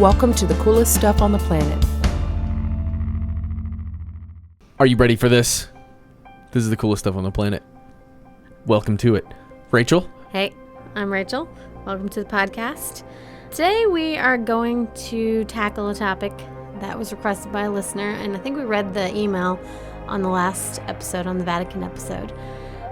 Welcome to the coolest stuff on the planet. Are you ready for this? This is the coolest stuff on the planet. Welcome to it. Rachel? Hey, I'm Rachel. Welcome to the podcast. Today we are going to tackle a topic that was requested by a listener, and I think we read the email on the last episode, on the Vatican episode.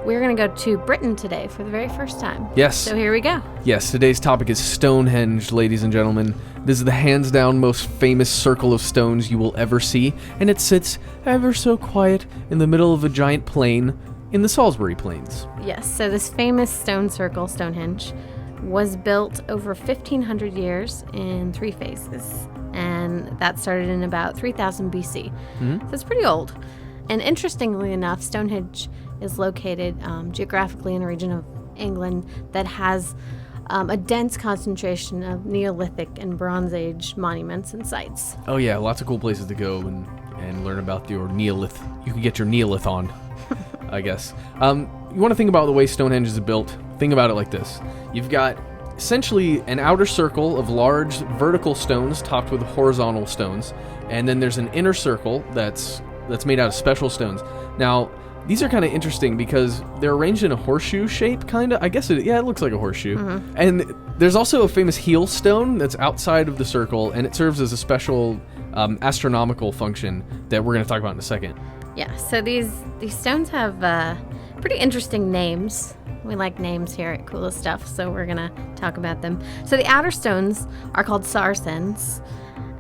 We're going to go to Britain today for the very first time. Yes. So here we go. Yes, today's topic is Stonehenge, ladies and gentlemen. This is the hands down most famous circle of stones you will ever see, and it sits ever so quiet in the middle of a giant plain in the Salisbury Plains. Yes, so this famous stone circle, Stonehenge, was built over 1,500 years in 3 phases, and that started in about 3000 BC. So it's pretty old. And interestingly enough, Stonehenge is located geographically in a region of England that has a dense concentration of Neolithic and Bronze Age monuments and sites. Oh yeah, lots of cool places to go and learn about your Neolith. You can get your Neolith on, I guess. You want to think about the way Stonehenge is built? Think about it like this. You've got essentially an outer circle of large vertical stones topped with horizontal stones, and then there's an inner circle that's made out of special stones. Now, these are kind of interesting because they're arranged in a horseshoe shape, kind of. I guess it looks like a horseshoe. And there's also a famous heel stone that's outside of the circle, and it serves as a special astronomical function that we're going to talk about in a second. Yeah, so these stones have pretty interesting names. We like names here at Coolest Stuff, so we're going to talk about them. So the outer stones are called Saracens,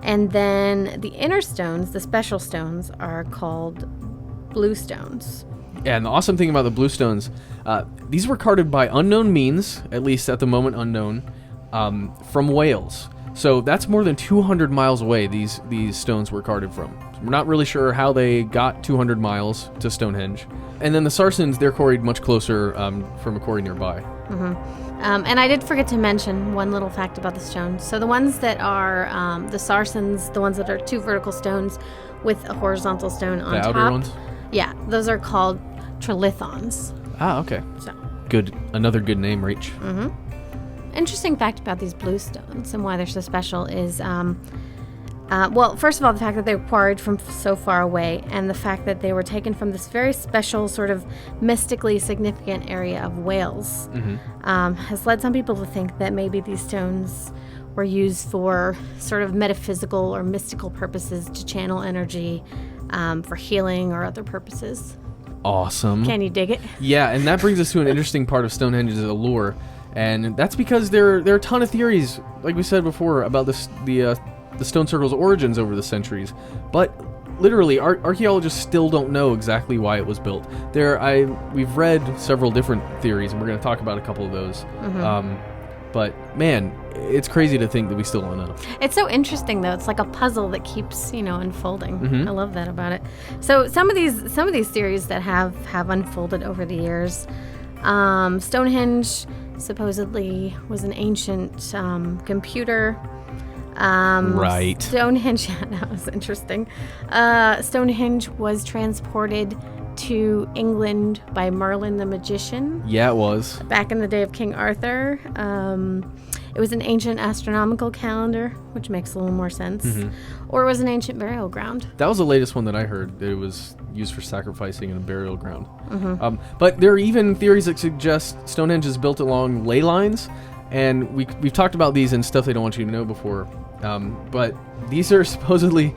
and then the inner stones, the special stones, are called blue stones. Yeah, and the awesome thing about the blue stones, these were carted by unknown means, at least at the moment unknown, from Wales. So that's more than 200 miles away these stones were carted from. We're not really sure how they got 200 miles to Stonehenge. And then the Saracens, they're quarried much closer from a quarry nearby. And I did forget to mention one little fact about the stones. So the ones that are the Saracens, the ones that are 2 vertical stones with a horizontal stone on top. The outer ones? Yeah, those are called Trilithons. Ah, okay. So good. Another good name, Rach. Interesting fact about these blue stones and why they're so special is, well, first of all, the fact that they were quarried from so far away, and the fact that they were taken from this very special, sort of mystically significant area of Wales, has led some people to think that maybe these stones were used for sort of metaphysical or mystical purposes, to channel energy, for healing or other purposes. Awesome. Can you dig it? Yeah, and that brings us to an interesting part of Stonehenge's allure, and that's because there are a ton of theories, like we said before, about the stone circle's origins over the centuries. But literally, archaeologists still don't know exactly why it was built. We've read several different theories, and we're going to talk about a couple of those. But man, it's crazy to think that we still don't know. It's so interesting, though. It's like a puzzle that keeps, unfolding. I love that about it. So some of these theories that have unfolded over the years. Stonehenge supposedly was an ancient computer. Right. Stonehenge, yeah, that was interesting. Stonehenge was transported to England by Merlin the magician. Yeah, it was. Back in the day of King Arthur. It was an ancient astronomical calendar, which makes a little more sense. Or it was an ancient burial ground. That was the latest one that I heard, that it was used for sacrificing in a burial ground. But there are even theories that suggest Stonehenge is built along ley lines, and we've talked about these and stuff they don't want you to know before. But these are supposedly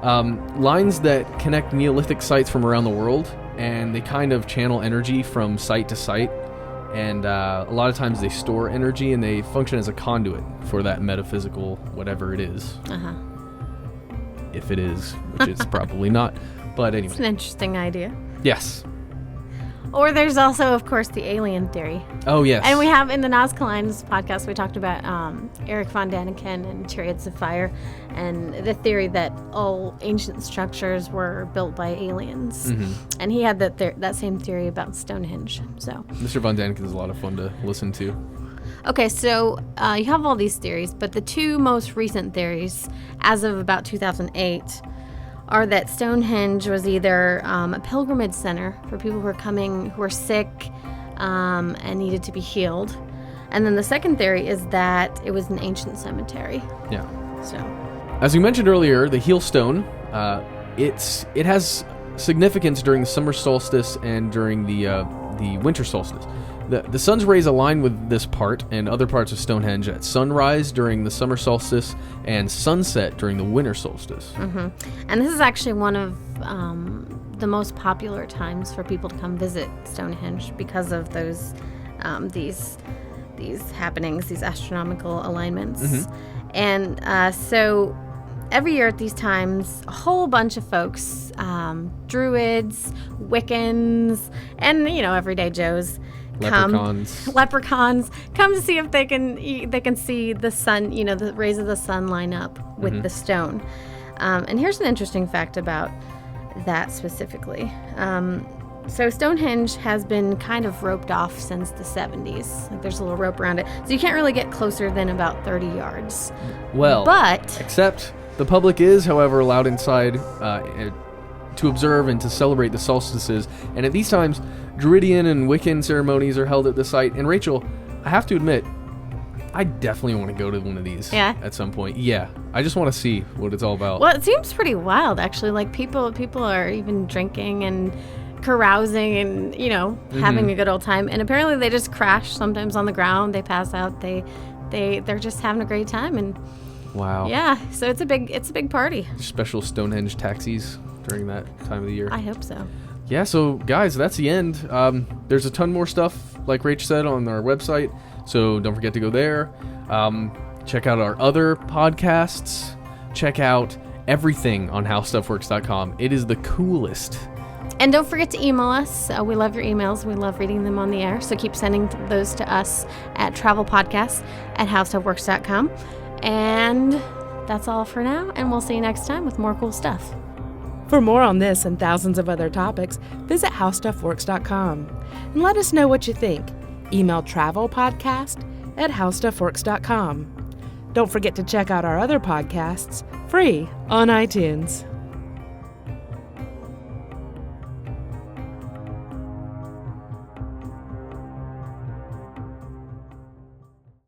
lines that connect Neolithic sites from around the world, and they kind of channel energy from site to site, and a lot of times they store energy, and they function as a conduit for that metaphysical whatever it is. If it is, which it's probably not, but anyway. It's an interesting idea. Yes. Or there's also, of course, the alien theory. Oh, yes. And we have, in the Nazca podcast, we talked about Eric von Daniken and Chariots of Fire, and the theory that all ancient structures were built by aliens. And he had that same theory about Stonehenge. So Mr. von Daniken is a lot of fun to listen to. Okay, so you have all these theories, but the 2 most recent theories, as of about 2008, are that Stonehenge was either a pilgrimage center for people who were sick and needed to be healed, And then the second theory is that it was an ancient cemetery. Yeah. So, As we mentioned earlier, the heel stone, it has significance during the summer solstice and during the winter solstice. The sun's rays align with this part and other parts of Stonehenge at sunrise during the summer solstice and sunset during the winter solstice. mm-hmm. And this is actually one of the most popular times for people to come visit Stonehenge because of those these happenings, these astronomical alignments. Mm-hmm. And so every year at these times, a whole bunch of folks, Druids, Wiccans, and everyday Joes, leprechauns come to see if they can see the sun, the rays of the sun line up with the stone. And here's an interesting fact about that specifically. So Stonehenge has been kind of roped off since the 70s. Like there's a little rope around it. So you can't really get closer than about 30 yards. Well, but except the public is, however, allowed inside to observe and to celebrate the solstices. And at these times, Druidian and Wiccan ceremonies are held at the site. And Rachel, I have to admit, I definitely want to go to one of these at some point. Yeah, I just want to see what it's all about. Well, it seems pretty wild, actually. Like people are even drinking and carousing and having a good old time. And apparently they just crash sometimes on the ground. They pass out. They're just having a great time. And wow. Yeah, so it's a big party. Special Stonehenge taxis during that time of the year. I hope so. Yeah, so guys, that's the end. There's a ton more stuff, like Rach said, on our website, so don't forget to go there. Check out our other podcasts. Check out everything on howstuffworks.com. It is the coolest. And don't forget to email us. We love your emails. We love reading them on the air, so keep sending those to us at travelpodcast@howstuffworks.com. And that's all for now, and we'll see you next time with more cool stuff. For more on this and thousands of other topics, visit howstuffworks.com and let us know what you think. Email travelpodcast@howstuffworks.com. Don't forget to check out our other podcasts, free on iTunes.